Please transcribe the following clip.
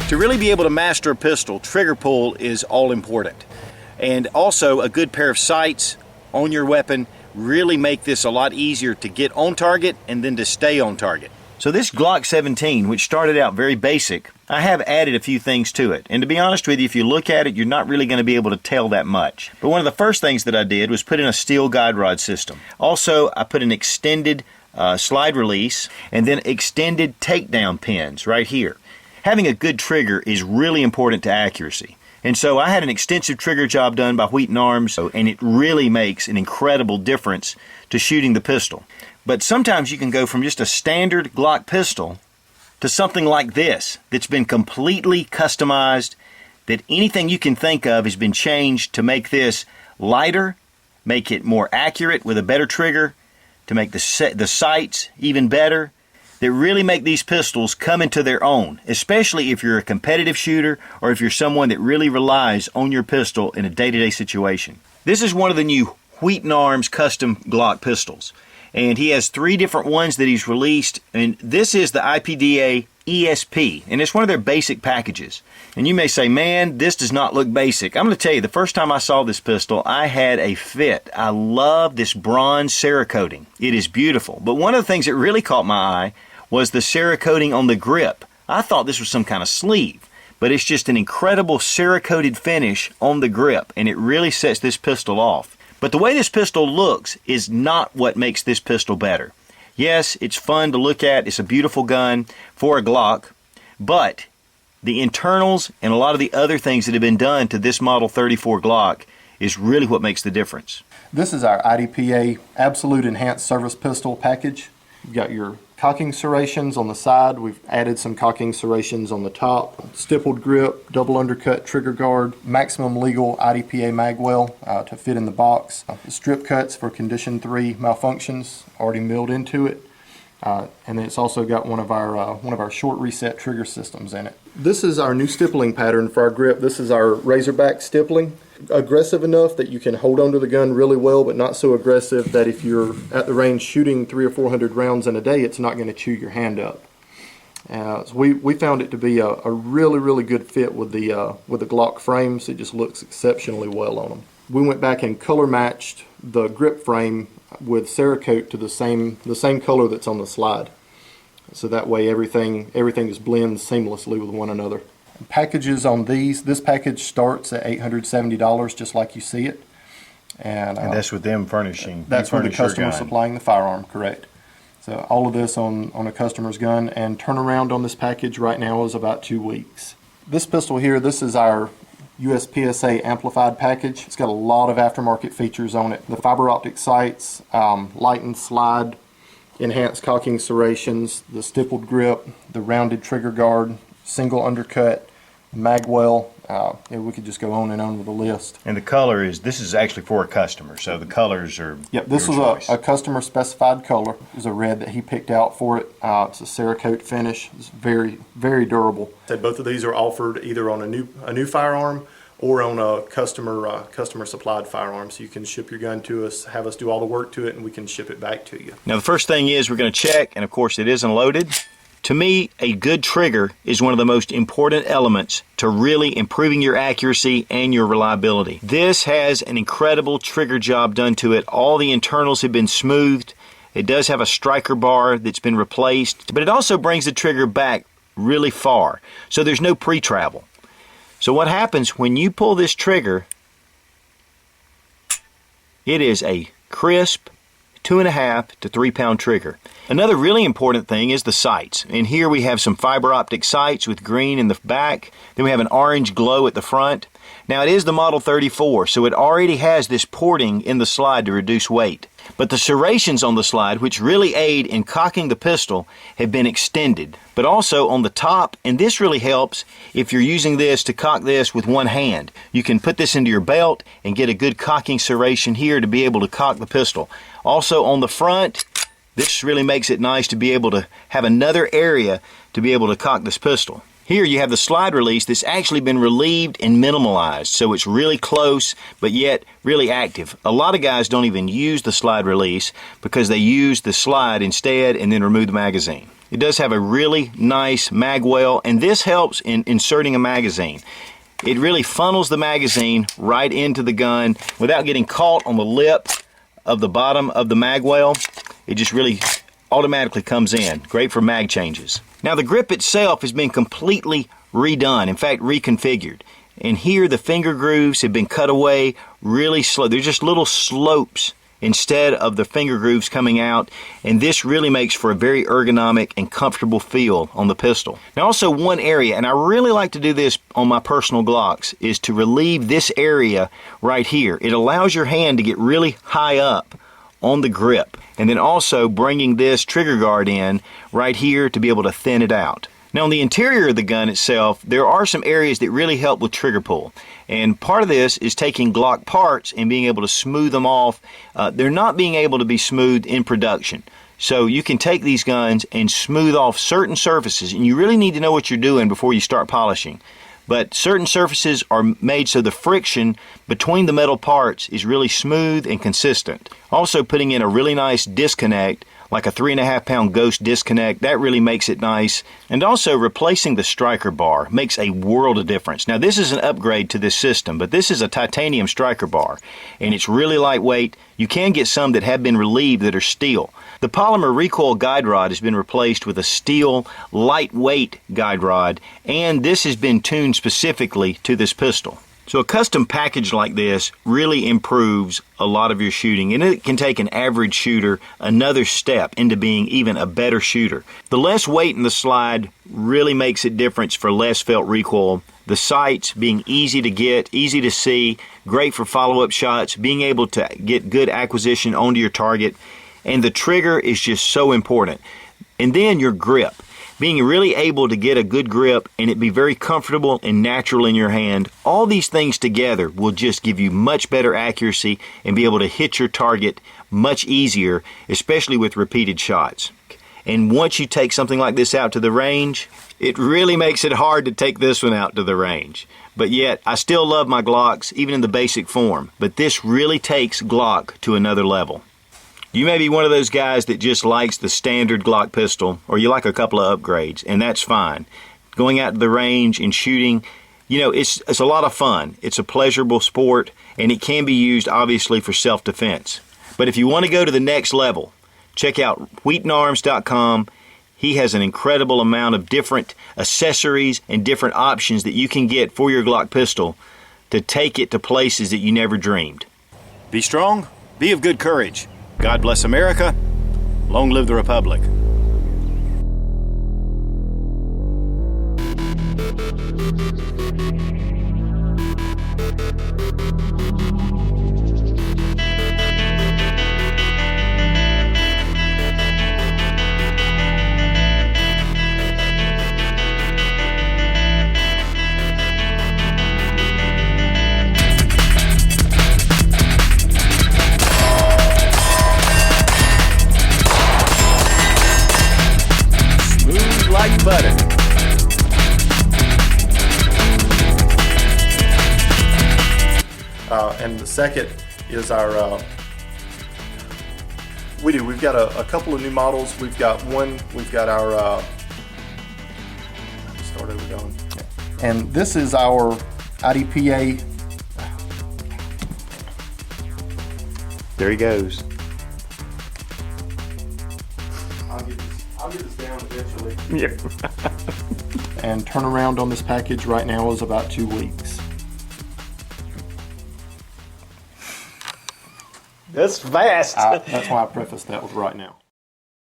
To really be able to master a pistol, trigger pull is all important. And also a good pair of sights on your weapon really make this a lot easier to get on target and then to stay on target. So this Glock 17, which started out very basic, I have added a few things to it. And to be honest with you, if you look at it, you're not really going to be able to tell that much. But one of the first things that I did was put in a steel guide rod system. Also, I put an extended slide release and then extended takedown pins right here. Having a good trigger is really important to accuracy. And so I had an extensive trigger job done by Wheaton Arms, and it really makes an incredible difference to shooting the pistol. But sometimes you can go from just a standard Glock pistol to something like this that's been completely customized, that anything you can think of has been changed to make this lighter, make it more accurate with a better trigger, to make the sights even better, that really make these pistols come into their own, especially if you're a competitive shooter or if you're someone that really relies on your pistol in a day-to-day situation. This is one of the new Wheaton Arms Custom Glock pistols. And he has 3 different ones that he's released, and this is the IPDA ESP, and it's one of their basic packages. And you may say, man, this does not look basic. I'm going to tell you, the first time I saw this pistol, I had a fit. I love this bronze Cerakoting. It is beautiful. But one of the things that really caught my eye was the Cerakoting on the grip. I thought this was some kind of sleeve, but it's just an incredible Cerakoted finish on the grip, and it really sets this pistol off. But the way this pistol looks is not what makes this pistol better. Yes, it's fun to look at. It's a beautiful gun for a Glock. But the internals and a lot of the other things that have been done to this Model 34 Glock is really what makes the difference. This is our IDPA Absolute Enhanced Service Pistol package. You've got your cocking serrations on the side. We've added some cocking serrations on the top. Stippled grip, double undercut trigger guard, maximum legal IDPA magwell to fit in the box. Strip cuts for Condition 3 malfunctions already milled into it. And then it's also got one of our short reset trigger systems in it. This is our new stippling pattern for our grip. This is our Razorback stippling. Aggressive enough that you can hold onto the gun really well, but not so aggressive that if you're at the range shooting 300 or 400 rounds in a day, it's not going to chew your hand up. So we found it to be a really good fit with the Glock frames. It just looks exceptionally well on them. We went back and color matched the grip frame with Cerakote to the same color that's on the slide. So that way everything just blends seamlessly with one another. Packages on this package starts at $870, just like you see it. And that's with them furnishing. That's with the customer supplying the firearm, correct. So all of this on a customer's gun, and turnaround on this package right now is about 2 weeks. This pistol here, this is our USPSA amplified package. It's got a lot of aftermarket features on it. The fiber optic sights, light and slide, enhanced cocking serrations, the stippled grip, the rounded trigger guard, single undercut, magwell. We could just go on and on with the list. And the color this is actually for a customer, so the colors are Yep, this was a customer specified color. It was a red that he picked out for it. It's a Cerakote finish. It's very durable. Both of these are offered either on a new firearm or on a customer supplied firearm. So you can ship your gun to us, have us do all the work to it, and we can ship it back to you. Now the first thing is we're going to check, and of course it isn't loaded. To me, a good trigger is one of the most important elements to really improving your accuracy and your reliability. This has an incredible trigger job done to it. All the internals have been smoothed. It does have a striker bar that's been replaced, but it also brings the trigger back really far, so there's no pre-travel. So what happens when you pull this trigger, it is a crisp 2.5 to 3 pound trigger. Another really important thing is the sights. And here we have some fiber optic sights with green in the back. Then we have an orange glow at the front. Now it is the Model 34, so it already has this porting in the slide to reduce weight. But the serrations on the slide, which really aid in cocking the pistol, have been extended. But also on the top, and this really helps if you're using this to cock this with one hand. You can put this into your belt and get a good cocking serration here to be able to cock the pistol. Also on the front, this really makes it nice to be able to have another area to be able to cock this pistol. Here you have the slide release that's actually been relieved and minimalized, so it's really close but yet really active. A lot of guys don't even use the slide release because they use the slide instead and then remove the magazine. It does have a really nice mag well, and this helps in inserting a magazine. It really funnels the magazine right into the gun without getting caught on the lip of the bottom of the mag well. It just really automatically comes in. Great for mag changes. Now the grip itself has been completely redone, in fact reconfigured. And here the finger grooves have been cut away really slow. They're just little slopes instead of the finger grooves coming out, and this really makes for a very ergonomic and comfortable feel on the pistol. Now also one area, and I really like to do this on my personal Glocks, is to relieve this area right here. It allows your hand to get really high up on the grip, and then also bringing this trigger guard in right here to be able to thin it out. Now on the interior of the gun itself, there are some areas that really help with trigger pull. And part of this is taking Glock parts and being able to smooth them off. They're not being able to be smoothed in production. So you can take these guns and smooth off certain surfaces, and you really need to know what you're doing before you start polishing. But certain surfaces are made so the friction between the metal parts is really smooth and consistent. Also putting in a really nice disconnect, like a 3.5 pound Ghost disconnect, that really makes it nice. And also replacing the striker bar makes a world of difference. Now this is an upgrade to this system, but this is a titanium striker bar, and it's really lightweight. You can get some that have been relieved that are steel. The polymer recoil guide rod has been replaced with a steel lightweight guide rod, and this has been tuned specifically to this pistol. So a custom package like this really improves a lot of your shooting, and it can take an average shooter another step into being even a better shooter. The less weight in the slide really makes a difference for less felt recoil. The sights being easy to get, easy to see, great for follow-up shots, being able to get good acquisition onto your target, and the trigger is just so important. And then your grip. Being really able to get a good grip and it be very comfortable and natural in your hand. All these things together will just give you much better accuracy and be able to hit your target much easier, especially with repeated shots. And once you take something like this out to the range, it really makes it hard to take this one out to the range. But yet, I still love my Glocks, even in the basic form. But this really takes Glock to another level. You may be one of those guys that just likes the standard Glock pistol, or you like a couple of upgrades, and that's fine. Going out to the range and shooting, you know, it's a lot of fun. It's a pleasurable sport, and it can be used obviously for self-defense. But if you want to go to the next level, check out WheatonArms.com. He has an incredible amount of different accessories and different options that you can get for your Glock pistol to take it to places that you never dreamed. Be strong, be of good courage. God bless America. Long live the Republic. Like butter. And the second is our we've got a couple of new models. We've got our start over going. And this is our IDPA. There he goes. I'll get this down eventually. Yeah. And turnaround on this package right now is about 2 weeks. That's fast. That's why I prefaced that with right now.